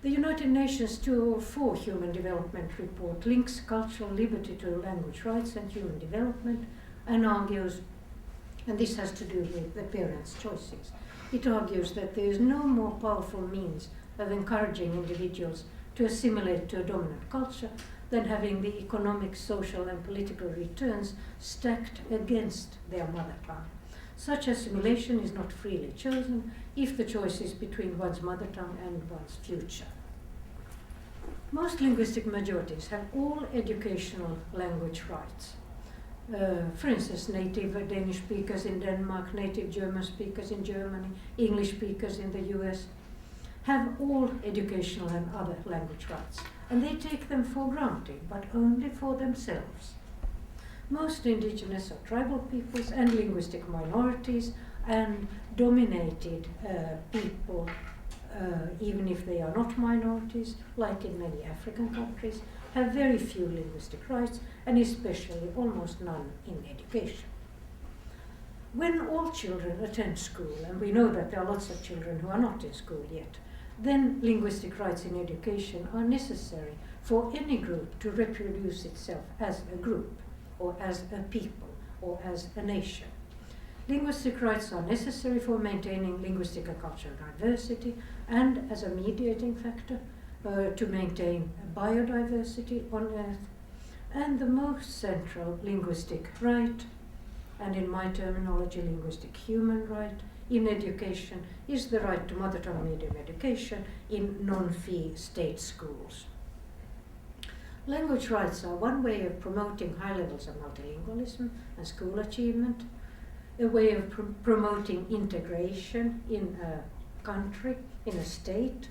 The United Nations 2004 Human Development Report links cultural liberty to language rights and human development and argues, and this has to do with the parents' choices, it argues that there is no more powerful means of encouraging individuals to assimilate to a dominant culture than having the economic, social and political returns stacked against their mother tongue. Such assimilation is not freely chosen if the choice is between one's mother tongue and one's future. Most linguistic majorities have all educational language rights. For instance, native Danish speakers in Denmark, native German speakers in Germany, English speakers in the US have all educational and other language rights, and they take them for granted, but only for themselves. Most indigenous or tribal peoples and linguistic minorities and dominated people, even if they are not minorities, like in many African countries, have very few linguistic rights, and especially almost none in education. When all children attend school, and we know that there are lots of children who are not in school yet, then linguistic rights in education are necessary for any group to reproduce itself as a group, or as a people, or as a nation. Linguistic rights are necessary for maintaining linguistic and cultural diversity and as a mediating factor to maintain biodiversity on Earth. And the most central linguistic right, and in my terminology, linguistic human right, in education is the right to mother tongue medium education in non-fee state schools. Language rights are one way of promoting high levels of multilingualism and school achievement, a way of promoting integration in a country, in a state,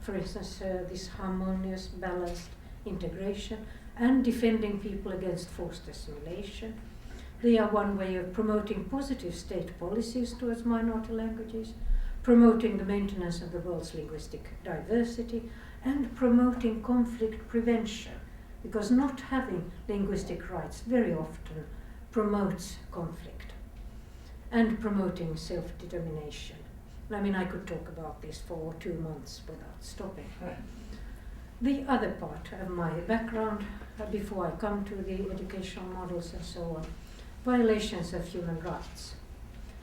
for instance, this harmonious, balanced integration, and defending people against forced assimilation. They are one way of promoting positive state policies towards minority languages, promoting the maintenance of the world's linguistic diversity, and promoting conflict prevention, because not having linguistic rights very often promotes conflict, and promoting self-determination. I mean, I could talk about this for 2 months without stopping. The other part of my background, before I come to the educational models and so on, violations of human rights.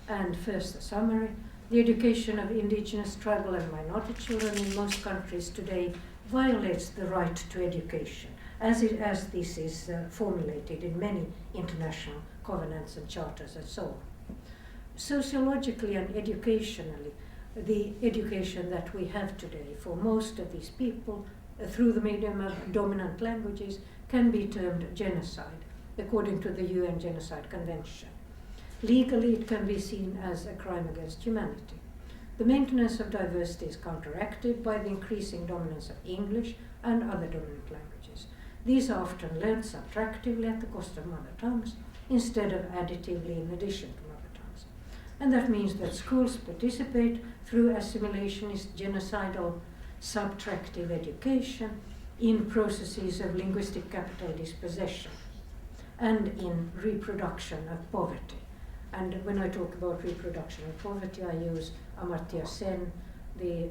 And first, a summary. The education of indigenous, tribal and minority children in most countries today violates the right to education, as this is formulated in many international covenants and charters and so on. Sociologically and educationally, the education that we have today for most of these people through the medium of dominant languages can be termed genocide, according to the UN Genocide Convention. Legally, it can be seen as a crime against humanity. The maintenance of diversity is counteracted by the increasing dominance of English and other dominant languages. These are often learned subtractively at the cost of mother tongues, instead of additively in addition to mother tongues. And that means that schools participate through assimilationist, genocidal, subtractive education in processes of linguistic capital dispossession and in reproduction of poverty. And when I talk about reproduction of poverty, I use Amartya Sen, the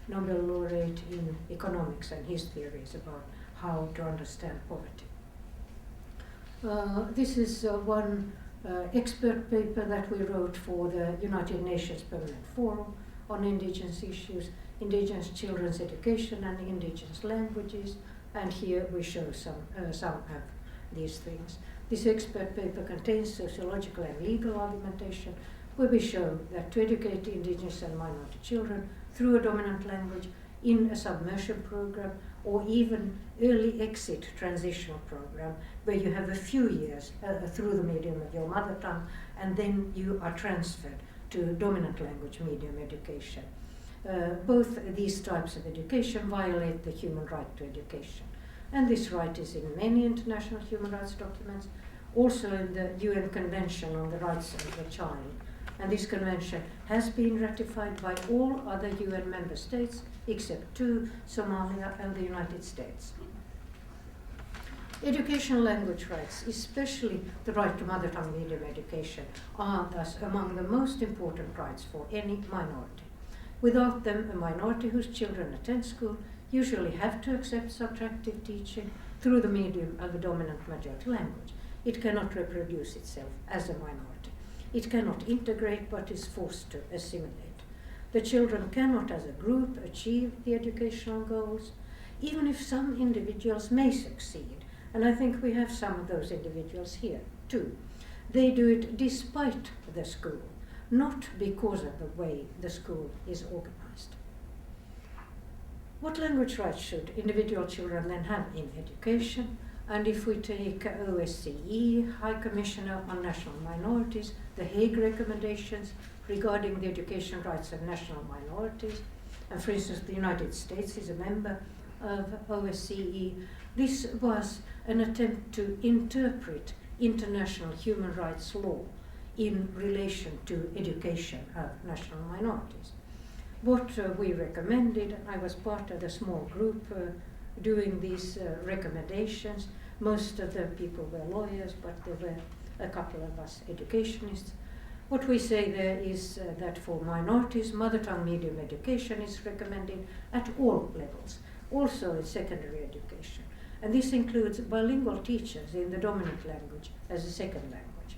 Nobel laureate in economics, and his theories about how to understand poverty. This is one expert paper that we wrote for the United Nations Permanent Forum on indigenous issues, indigenous children's education and indigenous languages, and here we show some of these things. This expert paper contains sociological and legal argumentation where we show that to educate indigenous and minority children through a dominant language in a submersion program or even early exit transitional program where you have a few years through the medium of your mother tongue and then you are transferred to dominant language medium education. Both these types of education violate the human right to education. And this right is in many international human rights documents, also in the UN Convention on the Rights of the Child. And this convention has been ratified by all other UN member states except 2, Somalia and the United States. Educational language rights, especially the right to mother tongue medium education, are thus among the most important rights for any minority. Without them, a minority whose children attend school usually have to accept subtractive teaching through the medium of a dominant majority language. It cannot reproduce itself as a minority. It cannot integrate but is forced to assimilate. The children cannot as a group achieve the educational goals, even if some individuals may succeed, and I think we have some of those individuals here too. They do it despite the school, not because of the way the school is organized. What language rights should individual children then have in education? And if we take OSCE, High Commissioner on National Minorities, the Hague recommendations regarding the education rights of national minorities, and for instance the United States is a member of OSCE, this was an attempt to interpret international human rights law in relation to education of national minorities. What we recommended, and I was part of the small group doing these recommendations. Most of the people were lawyers, but there were a couple of us educationists. What we say there is that for minorities, mother tongue medium education is recommended at all levels, also in secondary education. And this includes bilingual teachers in the dominant language as a second language.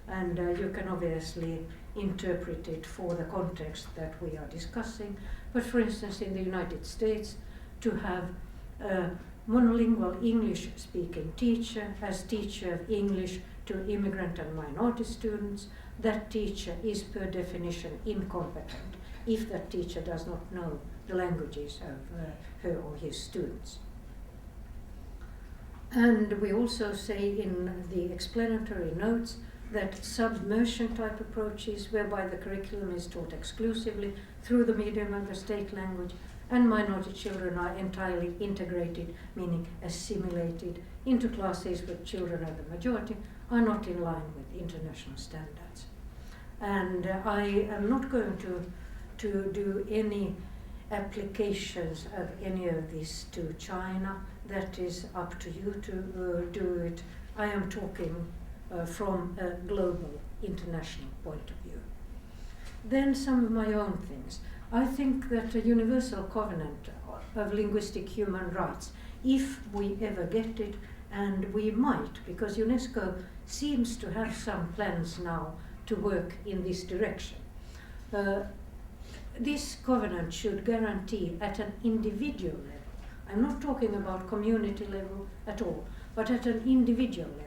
And you can obviously interpret it for the context that we are discussing. But for instance, in the United States, to have a monolingual English-speaking teacher as teacher of English to immigrant and minority students, that teacher is per definition incompetent if that teacher does not know the languages of her or his students. And we also say in the explanatory notes that submersion type approaches, whereby the curriculum is taught exclusively through the medium of the state language and minority children are entirely integrated, meaning assimilated, into classes with children of the majority, are not in line with international standards. And I am not going to do any applications of any of this to China. That is up to you to do it. I am talking from a global, international point of view. Then some of my own things. I think that a universal covenant of linguistic human rights, if we ever get it, and we might, because UNESCO seems to have some plans now to work in this direction. This covenant should guarantee at an individual level, I'm not talking about community level at all, but at an individual level.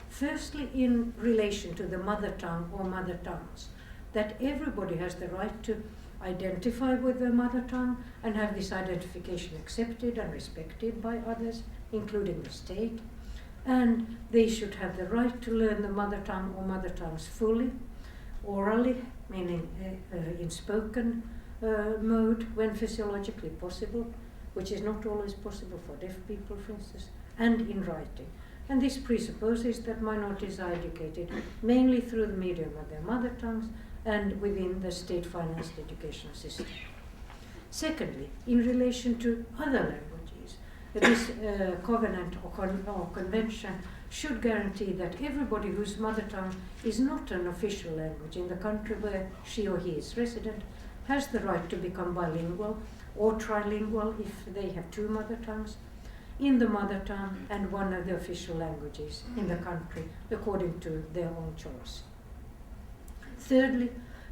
Firstly, in relation to the mother tongue or mother tongues, that everybody has the right to identify with their mother tongue and have this identification accepted and respected by others, including the state. And they should have the right to learn the mother tongue or mother tongues fully, orally, meaning in spoken mode when physiologically possible, which is not always possible for deaf people, for instance, and in writing. And this presupposes that minorities are educated mainly through the medium of their mother tongues and within the state-financed educational system. Secondly, in relation to other languages, this covenant or convention should guarantee that everybody whose mother tongue is not an official language in the country where she or he is resident has the right to become bilingual or trilingual if they have two mother tongues in the mother tongue and one of the official languages in the country according to their own choice. Thirdly,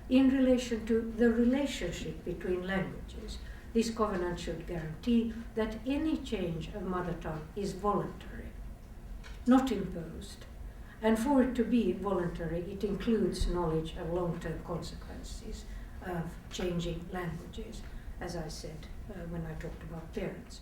in relation to the relationship between languages, this covenant should guarantee that any change of mother tongue is voluntary, not imposed. And for it to be voluntary, it includes knowledge of long-term consequences of changing languages, as I said when I talked about parents.